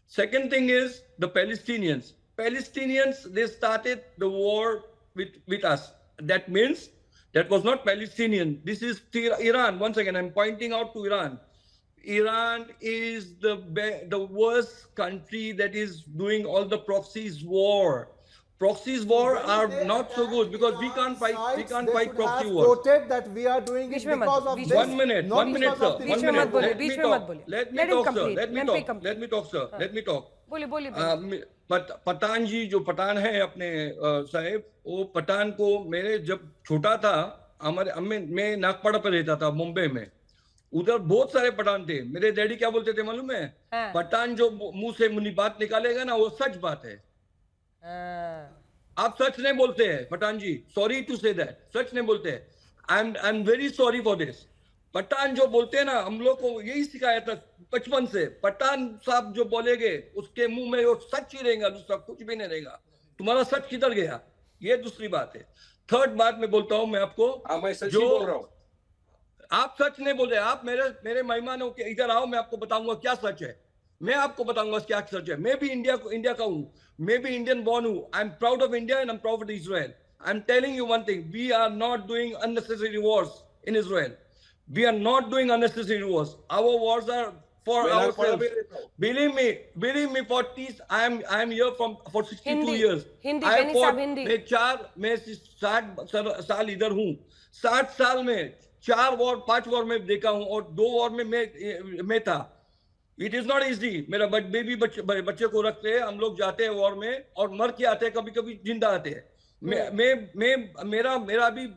Second thing is the Palestinians. Palestinians, they started the war with us. That means that was not Palestinian. This is Iran. Once again, I'm pointing out to Iran. Iran is the worst country that is doing all the proxies war. Proxies war are not so good because we can't fight. We can't fight proxy war. That we are doing it because of this. 1 minute, 1 minute, sir. 1 minute. Let me talk, sir. Let me talk. बोलिए पठान जी जो पठान है अपने साहेब, वो पठान को मेरे जब छोटा था, हमारे मैं नागपाड़ा पे रहता था मुंबई में, उधर बहुत सारे पठान थे। मेरे डैडी क्या बोलते थे मालूम है? पठान जो मुंह से मुनी बात निकालेगा ना, वो सच बात है। आप सच नहीं बोलते हैं Pathan ji, sorry to say that, सच नहीं बोलते हैं। I am very sorry for this. Pathan जो बोलते हैं ना, हम लोग को यही सिखाया था बचपन से। पठान साहब जो बोलेंगे उसके मुंह में वो सच ही रहेगा, दूसरा कुछ भी नहीं रहेगा। तुम्हारा सच किधर गया? ये दूसरी बात है। थर्ड बात मैं बोलता हूं मैं आपको, मैं सच ही बोल रहा हूं। आप सच नहीं बोल रहे। आप मेरे मेहमानों के इधर आओ, मैं आपको बताऊंगा क्या सच है। मैं आपको बताऊंगा क्या सच है। मैं भी इंडिया का हूं, मैं भी इंडियन बॉर्न हूं। I am proud of India and I am proud of Israel. I am telling you one thing, we are not doing unnecessary wars in Israel. We are not doing unnecessary wars. Our wars are for ourselves. Believe me, I am here for 62 years. Hindi Beni साहब, हिंदी। मैं 60 साल इधर हूँ। 60 साल में 4 war 5 war में देखा हूँ और 2 वॉर में मैं था। It is not easy. मेरा बेबी बच्चे को रखते हैं, हम लोग जाते हैं वॉर में और मर के आते हैं, कभी कभी जिंदा आते हैं। मेरा भी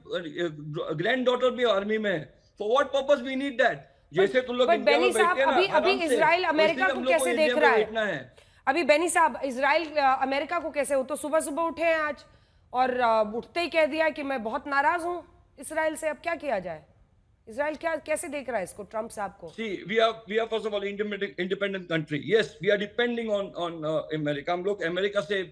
ग्रैंड डॉटर भी आर्मी में है। For what purpose we need that? जैसे तुम लोग इंडिया में बैठते हैं ना, अभी इजराइल अमेरिका को कैसे देख रहा है? अभी बेनी साहब, इजराइल अमेरिका को कैसे, हो तो सुबह उठे हैं आज और उठते ही कह दिया कि मैं बहुत नाराज हूं इजराइल से। अब क्या किया जाए? इजराइल कैसे देख रहा है इसको, ट्रम्प साहब को? See, we are first of all independent country. Yes, we are depending on America. हम लोग अमेरिका से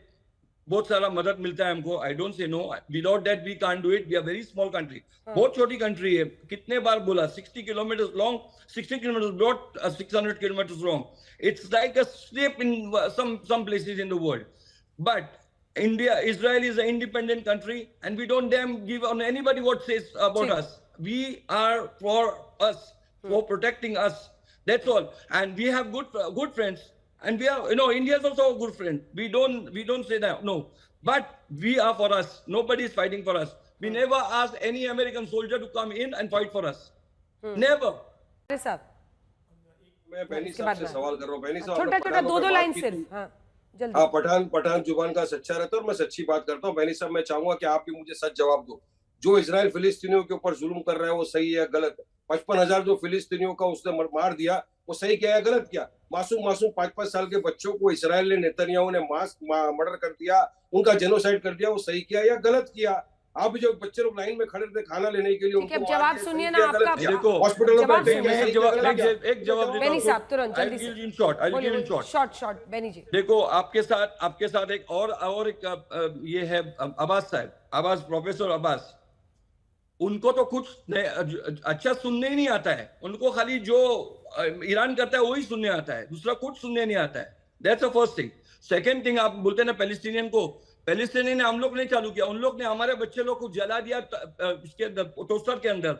बहुत सारा मदद मिलता है हमको। I don't say no, without that we can't do it. We are very small country. बहुत छोटी कंट्री है। कितने बार बोला, 60 kilometre long, 60 kilometre broad, 600 kilometre long. It's like a slip in some places in the world. But Israel is an independent country and we don't damn give on anybody what says about us. We are for us, for protecting us. That's all. And we have good friends. And we are, India is also a good friend. We don't say that, no. But we are for us. Nobody is fighting for us. We never asked any American soldier to come in and fight for us. Never. साहब, मैं बेनी साहब से सवाल कर रहा हूँ। बेनी साहब, छोटा 2 लाइन सिर्फ। हाँ, जल्दी। हाँ, पठान जुबान का सच्चा रहता है और मैं सच्ची बात करता हूँ। बेनी साहब, मैं चाहूंगा कि आप भी मुझे सच जवाब दो। जो इजराइल फिलिस्तीनियों के ऊपर जुल्म कर रहा है वो सही है गलत? 55,000 जो फिलिस्तीनियों का उसने मार दिया, वो सही क्या है गलत क्या? मासूम 5-5 साल के बच्चों को इसराइल ने, नेतन्याहू ने मर्डर कर दिया, उनका जेनोसाइड कर दिया, वो सही किया या गलत किया? आप जो बच्चे लोग लाइन में खड़े थे खाना लेने के लिए, उनको जवाब सुनिए ना आपका। देखो, हॉस्पिटलों में एक जवाब बेनी साहब तुरंत जल्दी से। शॉर्ट बेनी जी। देखो, आपके साथ एक और एक ये है अब्बास, प्रोफेसर अब्बास। उनको तो कुछ अच्छा सुनने ही नहीं आता है। उनको खाली जो ईरान करता है वही सुनने आता है, दूसरा कुछ सुनने नहीं आता है। That's the first thing. Second thing, आप बोलते हैं ना पैलेस्टीनियन को, पैलेस्टीनियन ने हम लोग नहीं चालू किया, उन लोग ने हमारे बच्चे लोग को जला दिया इसके टोस्टर के अंदर।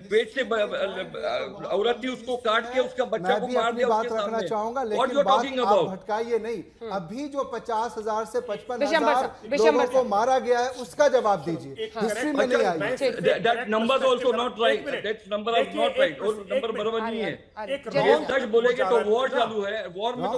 पेट से औरत थी, उसको काट के उसका बच्चा को मार दिया। बात रखना चाहूंगा, लेकिन बात भटकाइए नहीं। अभी जो 50,000 से 55,000 लोगों को मारा गया है उसका जवाब दीजिए। हिस्ट्री में नहीं आई। That number also not right. That number is not right. और नंबर बराबर नहीं है। ये सच बोलेंगे तो वॉर चालू है। वॉर में तो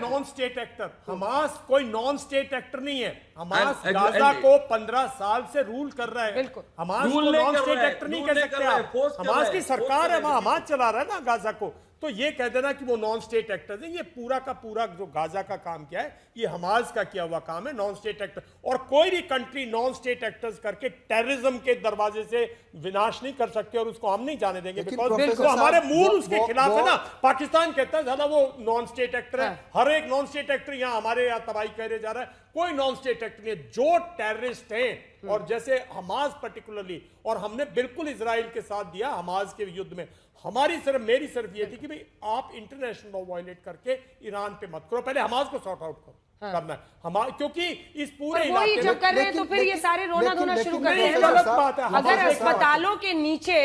नॉन स्टेट एक्टर, हमास कोई नॉन स्टेट एक्टर नहीं है। हमास गाजा को 15 साल से रूल कर रहा है। हमास को नॉन स्टेट एक्टर नहीं कह सकते आप। हमास की सरकार है, वहां हमास चला रहा है ना गाजा को। तो ये कह देना कि वो नॉन स्टेट एक्टर्स हैं, ये पूरा का पूरा जो गाजा का काम किया है ये हमास का किया हुआ काम है, नॉन स्टेट एक्टर। और कोई भी कंट्री नॉन स्टेट एक्टर्स करके टेररिज्म के दरवाजे से विनाश नहीं कर सकते और उसको हम नहीं जाने देंगे, बिकॉज वो हमारे मूल उसके खिलाफ है ना। पाकिस्तान कहता है ज्यादा वो नॉन स्टेट एक्टर है, हर एक नॉन स्टेट एक्टर यहाँ हमारे यहाँ तबाही करे जा रहा है। कोई नॉन स्टेट एक्ट नहीं है। जो टेररिस्ट हैं और जैसे हमास पर्टिकुलरली, और हमने बिल्कुल इजराइल के साथ दिया हमास के युद्ध में, मेरी सिर्फ ये थी कि भाई आप इंटरनेशनल लॉ वायलेट करके ईरान पे मत करो, पहले हमास को सॉर्ट आउट करो। करना है क्योंकि इस पूरे वही जब कर रहे हैं तो फिर ये सारे रोना धोना शुरू कर रहे हैं। गलत बात है। अगर अस्पतालों के नीचे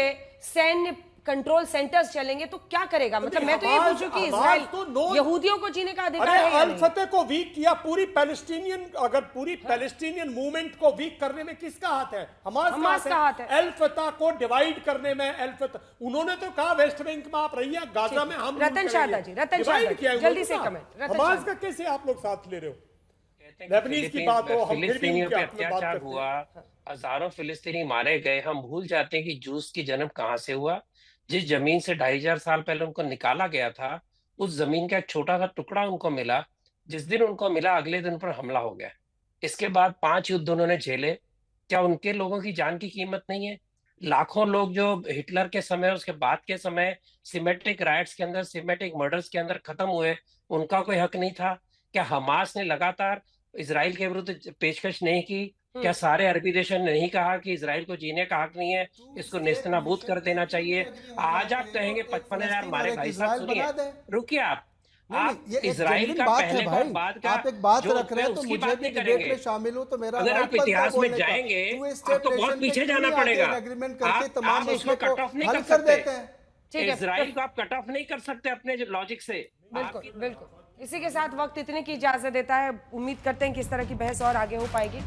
सैन्य कंट्रोल सेंटर्स चलेंगे तो क्या करेगा? मतलब मैं तो ये पूछूं कि इजराइल यहूदियों को जीने का अधिकार है या अल फतह को वीक किया, पूरी पैलेस्टीनियन मूवमेंट को वीक करने में किसका हाथ है? हमास का हाथ है। अल फतह को डिवाइड करने में उन्होंने तो कहा वेस्ट बैंक में आप रहिए, गाजा में हम रतन शारदा जी जल्दी से कमेंट। हमास का कैसे आप लोग साथ ले रहे हो? लेबनीज की बात हो, हम फिर भी अत्याचार हुआ, हजारों फिलिस्तीनी मारे गए, हम भूल जाते हैं कि जूस की जन्म कहां से हुआ। जिस जमीन से 2500 साल पहले उनको निकाला गया था, उस जमीन का एक छोटा सा टुकड़ा उनको मिला। जिस दिन उनको मिला अगले दिन पर हमला हो गया। इसके बाद 5 युद्ध उन्होंने झेले। क्या उनके लोगों की जान की कीमत नहीं है? लाखों लोग जो हिटलर के समय, उसके बाद के समय सिमेट्रिक राइट्स के अंदर, सिमेट्रिक मर्डर्स के अंदर खत्म हुए, उनका कोई हक नहीं था? क्या हमास ने लगातार इजराइल के विरुद्ध पेशकश नहीं की? क्या सारे अरबी देशों ने नहीं कहा कि इजराइल को जीने का हक नहीं है, इसको नेस्तनाबूद कर देना चाहिए? आज आप कहेंगे 55,000 मारे। भाई साहब सुनिए, रुकिए आप इजराइल का पहले का बाद का आप एक बात जो रख रहे हैं तो उसकी मुझे बात भी नहीं डिबेट करेंगे। में शामिल हूं तो मेरा अगर आप इतिहास में जाएंगे आपको बहुत पीछे जाना पड़ेगा। आप इसको कट ऑफ नहीं कर सकते, इजराइल को आप कट ऑफ नहीं कर सकते अपने लॉजिक से। बिल्कुल बिल्कुल। इसी के साथ वक्त इतने की इजाजत देता है। उम्मीद करते हैं कि इस तरह की बहस और आगे हो पाएगी।